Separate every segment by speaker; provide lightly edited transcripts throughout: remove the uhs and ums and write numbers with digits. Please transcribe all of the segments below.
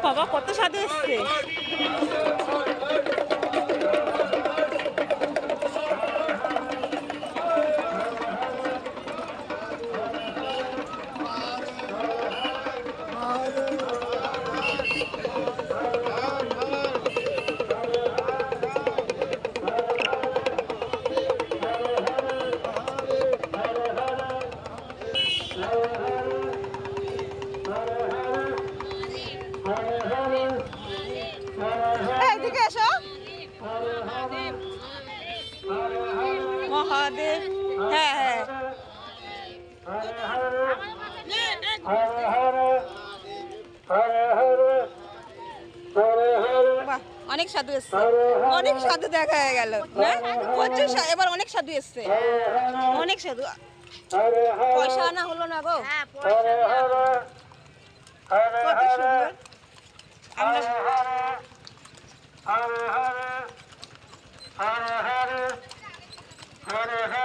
Speaker 1: বাবা কত সাধু এসছে। এদিকে এসো। মহাদেব। হ্যাঁ হ্যাঁ বাহ, অনেক সাধু এসছে, অনেক সাধু দেখা হয়ে গেল না প্রচুর এবার অনেক সাধু এসছে, অনেক সাধু। পয়সা আনা হলো না গো। কত সুন্দর। আমরা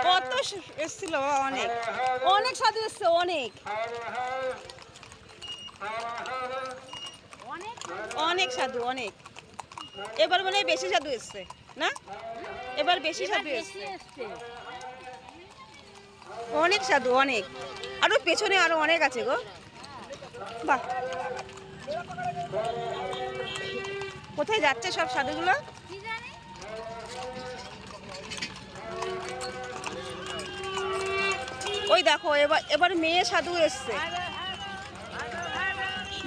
Speaker 1: কত এসছিল, অনেক অনেক সাধু এসছে, অনেক অনেক সাধু, অনেক। এবার মানে বেশি সাধু এসছে না, এবার বেশি সাধু এসছে, অনেক সাধু, অনেক। আরো পেছনে আরো অনেক আছে গো। বাহ, কোথায় যাচ্ছে সব সাধুগুলো? ওই দেখো এবার এবার মেয়ে সাধু এসছে।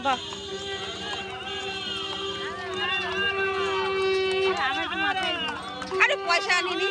Speaker 1: বাহ, আরে পয়সা আনিনি।